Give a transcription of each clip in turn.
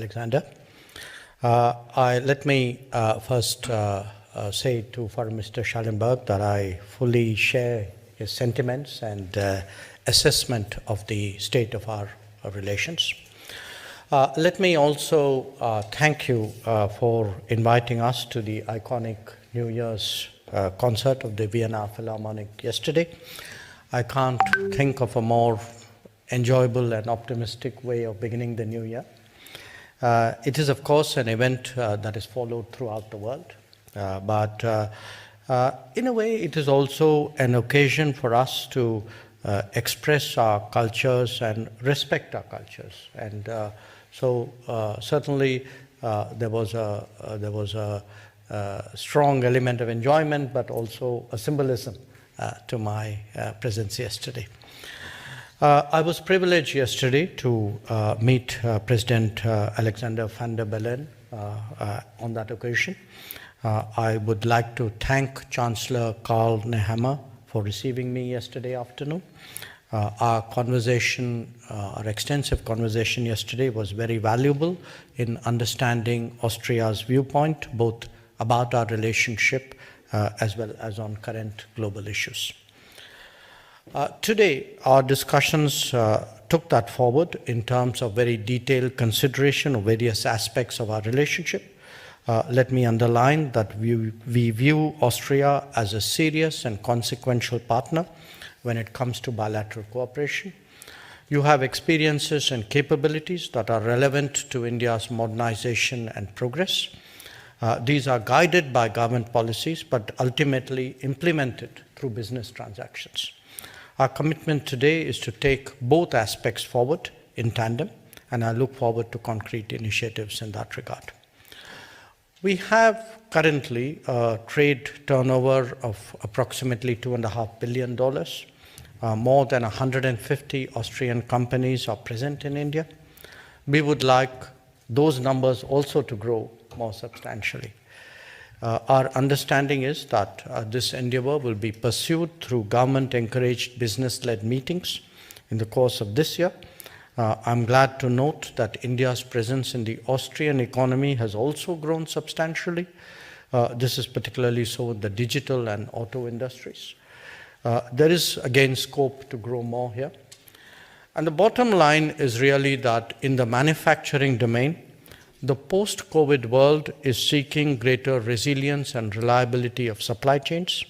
Alexander. Let me first say to Foreign Minister Schallenberg that I fully share his sentiments and assessment of the state of our relations. Let me also thank you for inviting us to the iconic New Year's concert of the Vienna Philharmonic yesterday. I can't think of a more enjoyable and optimistic way of beginning the new year. It is, of course, an event that is followed throughout the world, but in a way, it is also an occasion for us to express our cultures and respect our cultures. And so certainly there was a strong element of enjoyment, but also a symbolism to my presence yesterday. I was privileged yesterday to meet President Alexander van der Bellen on that occasion. I would like to thank Chancellor Karl Nehammer for receiving me yesterday afternoon. Our extensive conversation yesterday was very valuable in understanding Austria's viewpoint, both about our relationship as well as on current global issues. Today, our discussions took that forward in terms of very detailed consideration of various aspects of our relationship. Let me underline that we view Austria as a serious and consequential partner when it comes to bilateral cooperation. You have experiences and capabilities that are relevant to India's modernization and progress. These are guided by government policies, but ultimately implemented through business transactions. Our commitment today is to take both aspects forward in tandem, and I look forward to concrete initiatives in that regard. We have currently a trade turnover of approximately $2.5 billion. More than 150 Austrian companies are present in India. We would like those numbers also to grow more substantially. Our understanding is that this endeavor will be pursued through government-encouraged business-led meetings in the course of this year. I'm glad to note that India's presence in the Austrian economy has also grown substantially. This is particularly so in the digital and auto industries. There is, again, scope to grow more here. And the bottom line is really that in the manufacturing domain, the post-COVID world is seeking greater resilience and reliability of supply chains.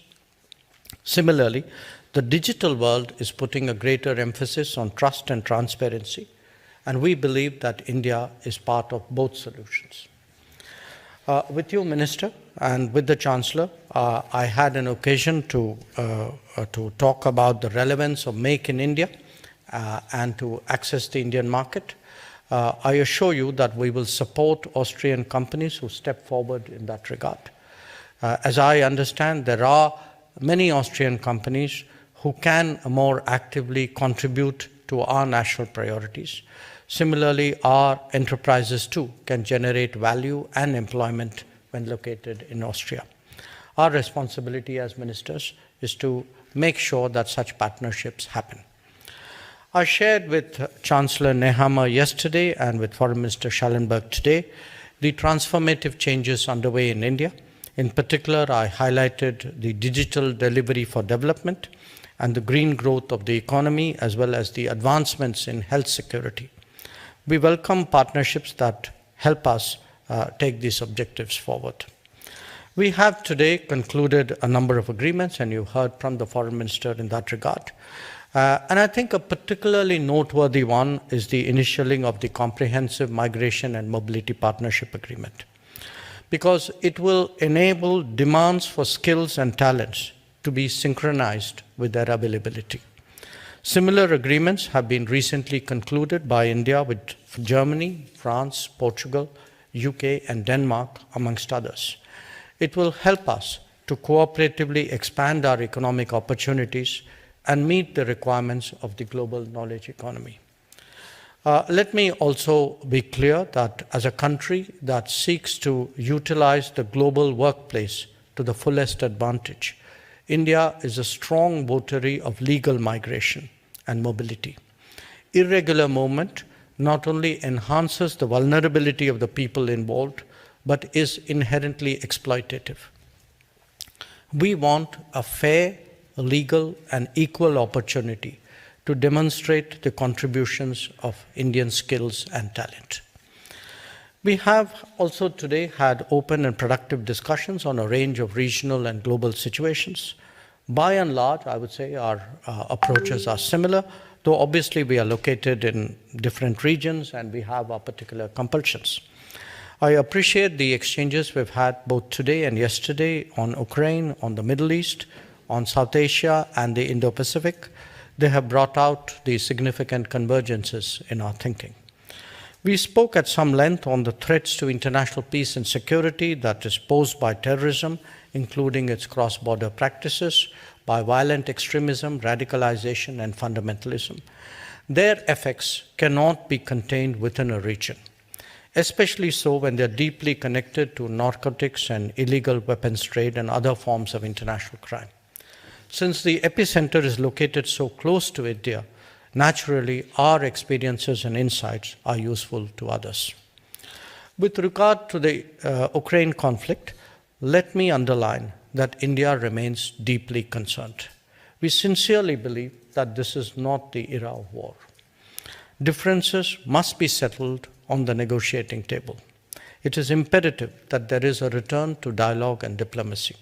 Similarly, the digital world is putting a greater emphasis on trust and transparency, and we believe that India is part of both solutions. With you, Minister, and with the Chancellor, I had an occasion to talk about the relevance of Make in India and to access the Indian market. I assure you that we will support Austrian companies who step forward in that regard. As I understand, there are many Austrian companies who can more actively contribute to our national priorities. Similarly, our enterprises too can generate value and employment when located in Austria. Our responsibility as ministers is to make sure that such partnerships happen. I shared with Chancellor Nehammer yesterday and with Foreign Minister Schallenberg today the transformative changes underway in India. In particular, I highlighted the digital delivery for development and the green growth of the economy, as well as the advancements in health security. We welcome partnerships that help us take these objectives forward. We have today concluded a number of agreements, and you heard from the Foreign Minister in that regard. And I think a particularly noteworthy one is the initialing of the Comprehensive Migration and Mobility Partnership Agreement, because it will enable demands for skills and talents to be synchronized with their availability. Similar agreements have been recently concluded by India with Germany, France, Portugal, UK, and Denmark, amongst others. It will help us to cooperatively expand our economic opportunities and meet the requirements of the global knowledge economy. Let me also be clear that as a country that seeks to utilize the global workplace to the fullest advantage, India is a strong votary of legal migration and mobility. Irregular movement not only enhances the vulnerability of the people involved, but is inherently exploitative. We want a fair, legal, and equal opportunity to demonstrate the contributions of Indian skills and talent. We have also today had open and productive discussions on a range of regional and global situations. By and large, I would say our approaches are similar, though obviously we are located in different regions and we have our particular compulsions. I appreciate the exchanges we've had both today and yesterday on Ukraine, on the Middle East, on South Asia, and the Indo-Pacific. They have brought out the significant convergences in our thinking. We spoke at some length on the threats to international peace and security that is posed by terrorism, including its cross-border practices, by violent extremism, radicalization, and fundamentalism. Their effects cannot be contained within a region, especially so when they're deeply connected to narcotics and illegal weapons trade and other forms of international crime. Since the epicenter is located so close to India, naturally, our experiences and insights are useful to others. With regard to the Ukraine conflict, let me underline that India remains deeply concerned. We sincerely believe that this is not the era of war. Differences must be settled on the negotiating table. It is imperative that there is a return to dialogue and diplomacy.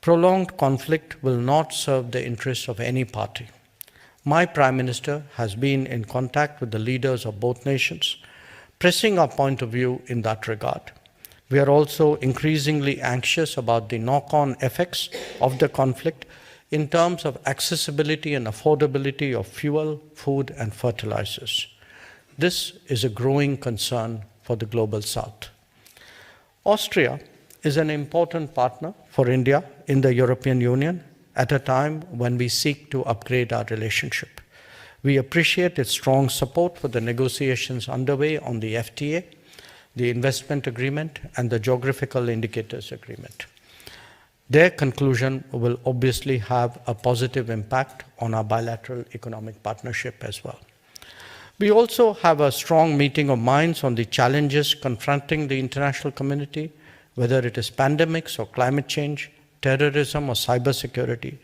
Prolonged conflict will not serve the interests of any party. My Prime Minister has been in contact with the leaders of both nations, pressing our point of view in that regard. We are also increasingly anxious about the knock-on effects of the conflict in terms of accessibility and affordability of fuel, food, and fertilizers. This is a growing concern for the Global South. Austria is an important partner for India in the European Union at a time when we seek to upgrade our relationship. We appreciate its strong support for the negotiations underway on the FTA, the investment agreement, and the geographical indicators agreement. Their conclusion will obviously have a positive impact on our bilateral economic partnership as well. We also have a strong meeting of minds on the challenges confronting the international community, whether it is pandemics or climate change, terrorism or cybersecurity.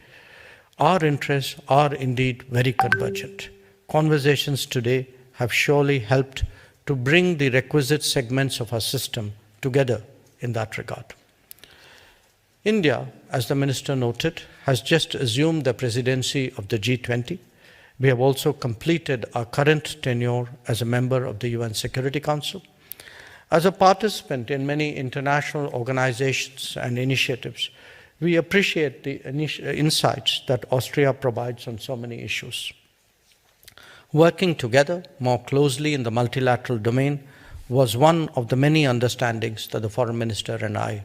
Our interests are indeed very convergent. Conversations today have surely helped to bring the requisite segments of our system together in that regard. India, as the Minister noted, has just assumed the presidency of the G20. We have also completed our current tenure as a member of the UN Security Council. As a participant in many international organizations and initiatives, we appreciate the insights that Austria provides on so many issues. Working together more closely in the multilateral domain was one of the many understandings that the Foreign Minister and I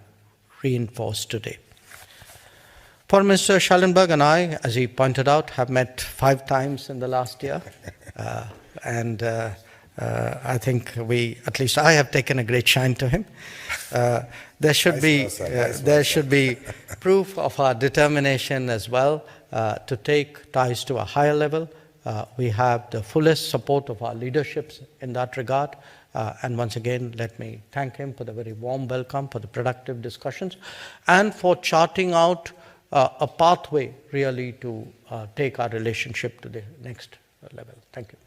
reinforced today. Foreign Minister Schallenberg and I, as he pointed out, have met 5 times in the last year. I think at least I have taken a great shine to him. There should be proof of our determination as well to take ties to a higher level. We have the fullest support of our leaderships in that regard. And once again, let me thank him for the very warm welcome, for the productive discussions, and for charting out a pathway really to take our relationship to the next level. Thank you.